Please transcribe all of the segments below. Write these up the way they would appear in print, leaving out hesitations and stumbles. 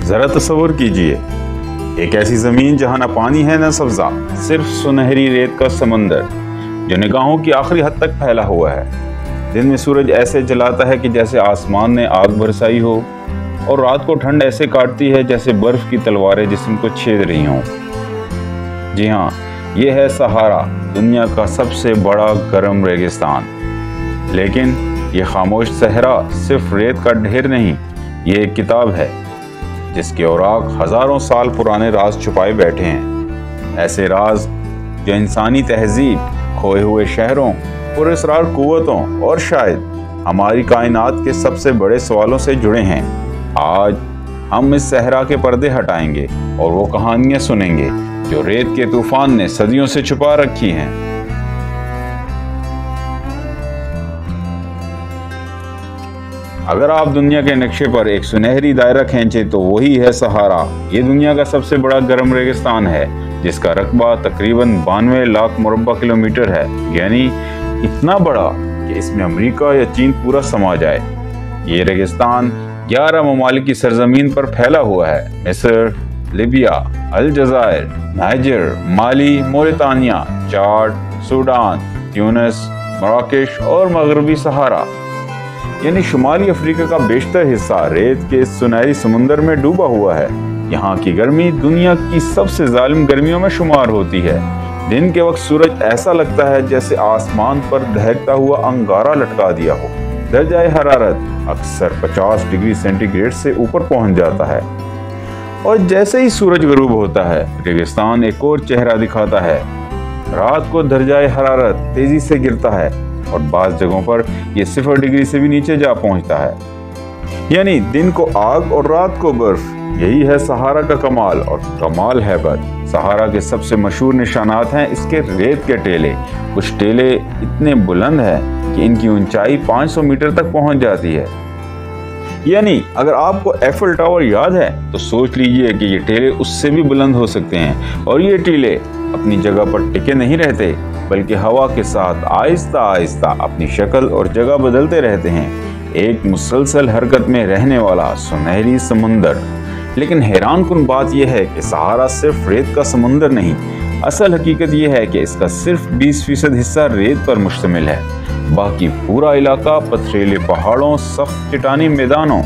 ذرا تصور کیجئے، ایک ایسی زمین جہاں نہ پانی ہے نہ سبزہ، صرف سنہری ریت کا سمندر جو نگاہوں کی آخری حد تک پھیلا ہوا ہے۔ دن میں سورج ایسے جلاتا ہے کہ جیسے آسمان نے آگ برسائی ہو، اور رات کو ٹھنڈ ایسے کاٹتی ہے جیسے برف کی تلواریں جسم کو چھید رہی ہوں۔ جی ہاں، یہ ہے صحارا، دنیا کا سب سے بڑا گرم ریگستان۔ لیکن یہ خاموش صحرا صرف ریت کا ڈھیر نہیں، یہ ایک کتاب ہے جس کے اوراق ہزاروں سال پرانے راز چھپائے بیٹھے ہیں۔ ایسے راز جو انسانی تہذیب، کھوئے ہوئے شہروں، پراسرار قوتوں اور شاید ہماری کائنات کے سب سے بڑے سوالوں سے جڑے ہیں۔ آج ہم اس صحرا کے پردے ہٹائیں گے اور وہ کہانیاں سنیں گے جو ریت کے طوفان نے صدیوں سے چھپا رکھی ہیں۔ اگر آپ دنیا کے نقشے پر ایک سنہری دائرہ کھینچے تو وہی ہے صحارا۔ یہ دنیا کا سب سے بڑا گرم ریگستان ہے جس کا رقبہ تقریباً 92 لاکھ مربع کلومیٹر ہے، یعنی اتنا بڑا کہ اس میں امریکہ یا چین پورا سما جائے۔ یہ ریگستان 11 ممالک کی سرزمین پر پھیلا ہوا ہے: مصر، لیبیا، الجزائر، نائجر، مالی، موریتانیہ، چاڈ، سوڈان، تیونس، مراکش اور مغربی صحارا، یعنی شمالی افریقہ کا بیشتر حصہ ریت کے سنہری سمندر میں ڈوبا ہوا ہے۔ یہاں کی گرمی دنیا کی سب سے ظالم گرمیوں میں شمار ہوتی ہے۔ دن کے وقت سورج ایسا لگتا ہے جیسے آسمان پر دہکتا ہوا انگارہ لٹکا دیا ہو۔ درجہ حرارت اکثر 50 ڈگری سینٹی گریڈ سے اوپر پہنچ جاتا ہے، اور جیسے ہی سورج غروب ہوتا ہے ریگستان ایک اور چہرہ دکھاتا ہے۔ رات کو درجہ حرارت تیزی سے گرتا ہے اور بعض جگہوں پر یہ 0 ڈگری سے بھی نیچے جا پہنچتا ہے، یعنی دن کو آگ اور رات کو برف۔ یہی ہے صحارا کا کمال، اور کمال ہیبت۔ صحارا کے سب سے مشہور نشانات ہیں اس کے ریت کے ٹیلے۔ کچھ ٹیلے اتنے بلند ہیں کہ ان کی اونچائی 500 میٹر تک پہنچ جاتی ہے، یعنی اگر آپ کو ایفل ٹاور یاد ہے تو سوچ لیجئے کہ یہ ٹیلے اس سے بھی بلند ہو سکتے ہیں۔ اور یہ ٹیلے اپنی جگہ پر ٹکے نہیں رہتے، بلکہ ہوا کے ساتھ آہستہ آہستہ اپنی شکل اور جگہ بدلتے رہتے ہیں۔ ایک مسلسل حرکت میں رہنے والا سنہری سمندر۔ لیکن حیران کن بات یہ ہے کہ صحارا صرف ریت کا سمندر نہیں، اصل حقیقت یہ ہے کہ اس کا صرف 20% حصہ ریت پر مشتمل ہے۔ باقی پورا علاقہ پتھریلے پہاڑوں، سخت چٹانی میدانوں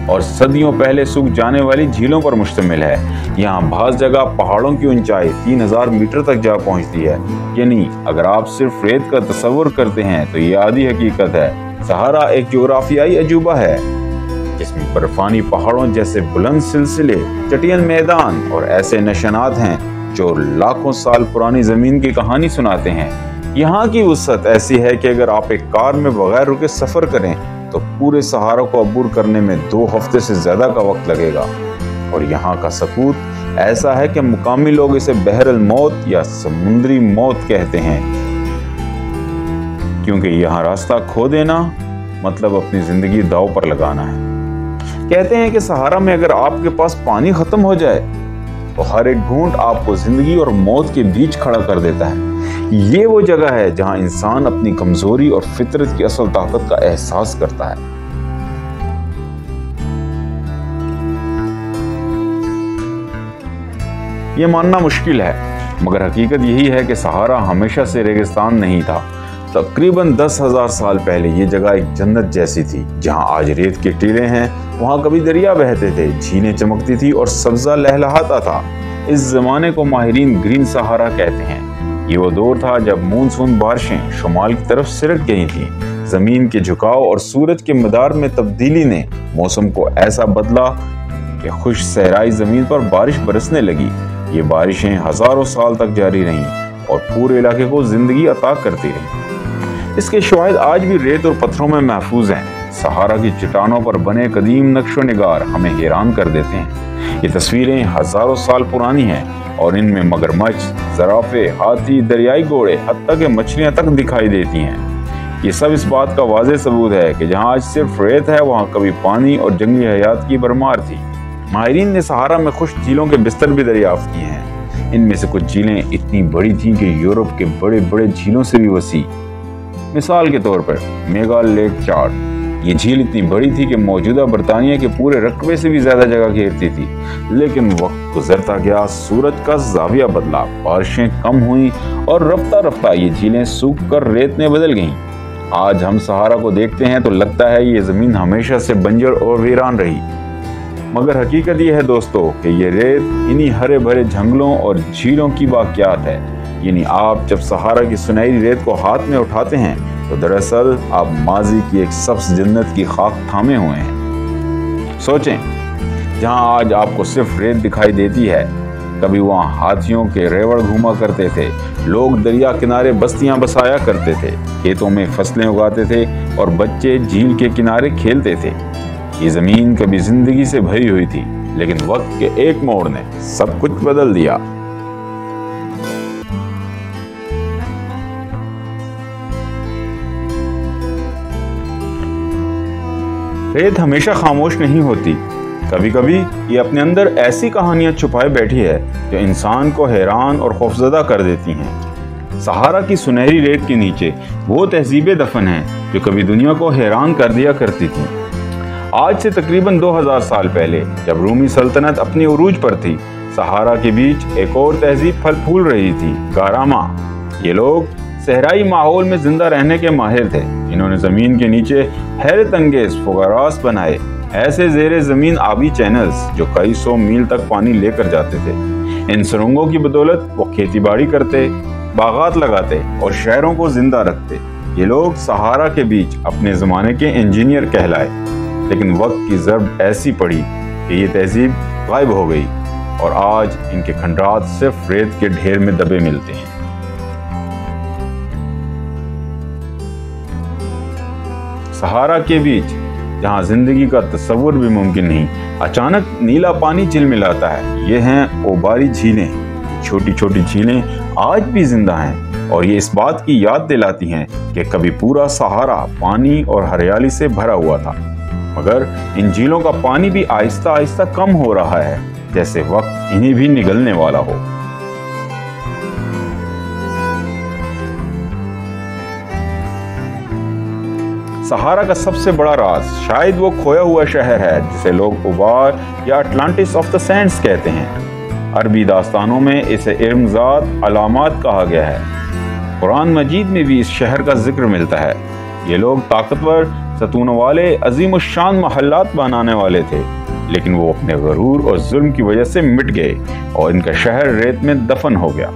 اور صدیوں پہلے سوکھ جانے والی جھیلوں پر مشتمل ہے۔ یہاں بعض جگہ پہاڑوں کی اونچائی 3000 میٹر تک جا پہنچتی ہے، یعنی اگر آپ صرف ریت کا تصور کرتے ہیں تو یہ آدھی حقیقت ہے۔ صحارا ایک جغرافیائی عجوبہ ہے جس میں برفانی پہاڑوں جیسے بلند سلسلے، چٹین میدان اور ایسے نشانات ہیں جو لاکھوں سال پرانی زمین کی کہانی سناتے ہیں۔ یہاں کی وسعت ایسی ہے کہ اگر آپ ایک کار میں بغیر رکے سفر کریں تو پورے صحارا کو عبور کرنے میں 2 ہفتے سے زیادہ کا وقت لگے گا۔ اور یہاں کا سکوت ایسا ہے کہ مقامی لوگ اسے بحر الموت یا سمندری موت کہتے ہیں، کیونکہ یہاں راستہ کھو دینا مطلب اپنی زندگی داؤ پر لگانا ہے۔ کہتے ہیں کہ صحارا میں اگر آپ کے پاس پانی ختم ہو جائے تو ہر ایک گھونٹ آپ کو زندگی اور موت کے بیچ کھڑا کر دیتا ہے۔ یہ وہ جگہ ہے جہاں انسان اپنی کمزوری اور فطرت کی اصل طاقت کا احساس کرتا ہے۔ یہ ماننا مشکل ہے، مگر حقیقت یہی ہے کہ صحارا ہمیشہ سے ریگستان نہیں تھا۔ تقریباً 10,000 سال پہلے یہ جگہ ایک جنت جیسی تھی۔ جہاں آج ریت کے ٹیلے ہیں وہاں کبھی دریا بہتے تھے، جھیلیں چمکتی تھی اور سبزہ لہلہاتا تھا۔ اس زمانے کو ماہرین گرین صحارا کہتے ہیں۔ یہ وہ دور تھا جب مونسون بارشیں شمال کی طرف سرک گئی تھیں۔ زمین کے جھکاؤ اور سورج کے مدار میں تبدیلی نے موسم کو ایسا بدلا کہ خشک صحرائی زمین پر بارش برسنے لگی۔ یہ بارشیں ہزاروں سال تک جاری رہیں اور پورے علاقے کو زندگی عطا کرتی رہیں۔ اس کے شواہد آج بھی ریت اور پتھروں میں محفوظ ہیں۔ صحارا کی چٹانوں پر بنے قدیم نقش و نگار ہمیں حیران کر دیتے ہیں۔ یہ تصویریں ہزاروں سال پرانی ہیں اور ان میں مگرمچھ، زرافے، ہاتھی، دریائی گھوڑے، حتیٰ کہ مچھلیاں تک دکھائی دیتی ہیں۔ یہ سب اس بات کا واضح ثبوت ہے کہ جہاں آج صرف ریت ہے وہاں کبھی پانی اور جنگلی حیات کی بھرمار تھی۔ ماہرین نے صحارا میں خشک جھیلوں کے بستر بھی دریافت کیے ہیں۔ ان میں سے کچھ جھیلیں اتنی بڑی تھیں کہ یورپ کے بڑے بڑے جھیلوں سے بھی وسیع۔ مثال کے طور پر میگا لیک چاڈ، یہ جھیل اتنی بڑی تھی کہ موجودہ برطانیہ کے پورے رقبے سے بھی زیادہ جگہ گھیرتی تھی، لیکن وقت گزرتا گیا، سورج کا زاویہ بدلا، بارشیں کم ہوئیں اور رفتہ رفتہ یہ جھیلیں سوکھ کر ریت میں بدل گئیں۔ آج ہم صحارا کو دیکھتے ہیں تو لگتا ہے یہ زمین ہمیشہ سے بنجر اور ویران رہی، مگر حقیقت یہ ہے دوستو کہ یہ ریت انہی ہرے بھرے جنگلوں اور جھیلوں کی باقیات ہے۔ یعنی آپ جب صحارا کی سنہری ریت کو ہاتھ میں اٹھاتے ہیں تو دراصل آپ ماضی کی ایک سبز جنت کی خاک تھامے ہوئے ہیں۔ سوچیں، جہاں آج آپ کو صرف ریت دکھائی دیتی ہے، کبھی وہاں ہاتھیوں کے ریوڑ گھوما کرتے تھے، لوگ دریا کنارے بستیاں بسایا کرتے تھے، کھیتوں میں فصلیں اگاتے تھے اور بچے جھیل کے کنارے کھیلتے تھے۔ یہ زمین کبھی زندگی سے بھری ہوئی تھی، لیکن وقت کے ایک موڑ نے سب کچھ بدل دیا۔ ریت ہمیشہ خاموش نہیں ہوتی، کبھی کبھی یہ اپنے اندر ایسی کہانیاں چھپائے بیٹھی ہے جو انسان کو حیران اور خوفزدہ کر دیتی ہیں۔ صحارا کی سنہری ریت کے نیچے وہ تہذیبیں دفن ہیں جو کبھی دنیا کو حیران کر دیا کرتی تھیں۔ آج سے تقریباً 2000 سال پہلے جب رومی سلطنت اپنی عروج پر تھی، صحارا کے بیچ ایک اور تہذیب پھل پھول رہی تھی، گاراما۔ یہ لوگ صحرائی ماحول میں زندہ رہنے کے ماہر تھے۔ انہوں نے زمین کے نیچے حیرت انگیز فوگاراس بنائے، ایسے زیر زمین آبی چینلز جو کئی سو میل تک پانی لے کر جاتے تھے۔ ان سرنگوں کی بدولت وہ کھیتی باڑی کرتے، باغات لگاتے اور شہروں کو زندہ رکھتے۔ یہ لوگ صحارا کے بیچ اپنے زمانے کے انجینئر کہلائے، لیکن وقت کی ضرب ایسی پڑی کہ یہ تہذیب غائب ہو گئی اور آج ان کے کھنڈرات صرف ریت کے ڈھیر میں دبے ملتے ہیں۔ صحارا کے بیچ جہاں زندگی کا تصور بھی ممکن نہیں، اچانک نیلا پانی جھلملاتا ہے۔ یہ ہیں اوباری جھیلیں۔ چھوٹی چھوٹی جھیلیں آج بھی زندہ ہیں اور یہ اس بات کی یاد دلاتی ہیں کہ کبھی پورا صحارا پانی اور ہریالی سے بھرا ہوا تھا، مگر ان جھیلوں کا پانی بھی آہستہ آہستہ کم ہو رہا ہے، جیسے وقت انہیں بھی نگلنے والا ہو۔ صحارا کا سب سے بڑا راز شاید وہ کھویا ہوا شہر ہے جسے لوگ اوبار یا اٹلانٹس آف دا سینڈز کہتے ہیں۔ عربی داستانوں میں اسے ارمزاد علامات کہا گیا ہے۔ قرآن مجید میں بھی اس شہر کا ذکر ملتا ہے۔ یہ لوگ طاقتور، ستونوں والے، عظیم الشان محلات بنانے والے تھے، لیکن وہ اپنے غرور اور ظلم کی وجہ سے مٹ گئے اور ان کا شہر ریت میں دفن ہو گیا۔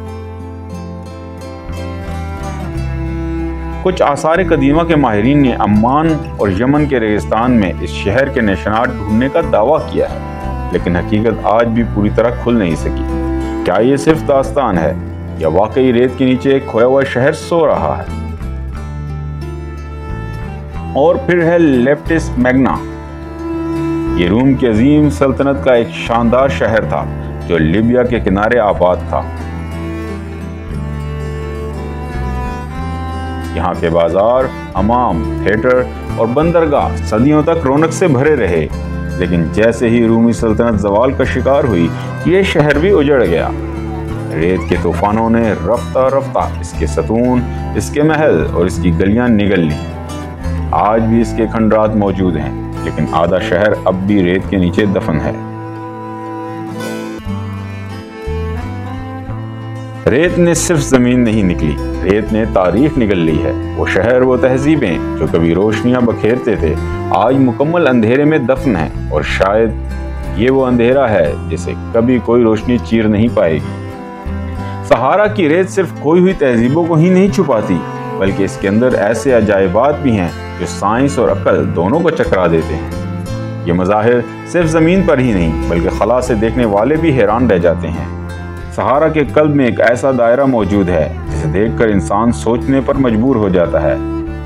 کچھ آثار قدیمہ کے ماہرین نے عمان اور یمن کے ریگستان میں اس شہر کے نشانات ڈھونڈنے کا دعویٰ کیا ہے، لیکن حقیقت آج بھی پوری طرح کھل نہیں سکی۔ کیا یہ صرف داستان ہے یا واقعی ریت کے نیچے ایک کھویا ہوا شہر سو رہا ہے؟ اور پھر ہے لیپٹس میگنا۔ یہ روم کی عظیم سلطنت کا ایک شاندار شہر تھا جو لیبیا کے کنارے آباد تھا۔ یہاں کے بازار، حمام، تھیٹر اور بندرگاہ صدیوں تک رونق سے بھرے رہے، لیکن جیسے ہی رومی سلطنت زوال کا شکار ہوئی، یہ شہر بھی اجڑ گیا۔ ریت کے طوفانوں نے رفتہ رفتہ اس کے ستون، اس کے محل اور اس کی گلیاں نگل لیں۔ آج بھی اس کے کھنڈرات موجود ہیں، لیکن آدھا شہر اب بھی ریت کے نیچے دفن ہے۔ ریت نے صرف زمین نہیں نکلی، ریت نے تاریخ نگل لی ہے۔ وہ شہر، وہ تہذیبیں جو کبھی روشنیاں بکھیرتے تھے، آج مکمل اندھیرے میں دفن ہیں، اور شاید یہ وہ اندھیرا ہے جسے کبھی کوئی روشنی چیر نہیں پائے گی۔ صحارا کی ریت صرف کھوئی ہوئی تہذیبوں کو ہی نہیں چھپاتی، بلکہ اس کے اندر ایسے عجائبات بھی ہیں جو سائنس اور عقل دونوں کو چکرا دیتے ہیں۔ یہ مظاہر صرف زمین پر ہی نہیں بلکہ خلا سے دیکھنے والے بھی حیران رہ جاتے ہیں۔ صحارا کے قلب میں ایک ایسا دائرہ موجود ہے جسے دیکھ کر انسان سوچنے پر مجبور ہو جاتا ہے۔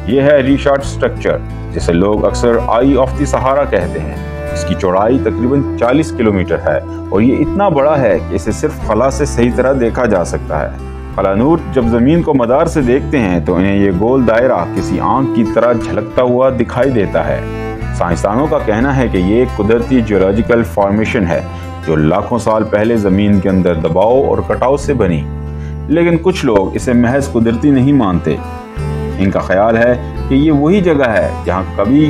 یہ ہے ریچارڈ سٹرکچر، جسے لوگ اکثر آئی آف دی صحارا کہتے ہیں۔ اس کی چوڑائی تقریباً 40 کلومیٹر ہے اور یہ اتنا بڑا ہے کہ اسے صرف خلا سے صحیح طرح دیکھا جا سکتا ہے۔ قلانور جب زمین کو مدار سے دیکھتے ہیں تو انہیں یہ گول دائرہ کسی آنکھ کی طرح جھلکتا ہوا دکھائی دیتا ہے۔ سائنسدانوں کا کہنا ہے کہ یہ ایک قدرتی جیولوجیکل فارمیشن ہے جو لاکھوں سال پہلے زمین کے اندر دباؤ اور کٹاؤ سے بنی، لیکن کچھ لوگ اسے محض قدرتی نہیں مانتے۔ ان کا خیال ہے کہ یہ وہی جگہ ہے جہاں کبھی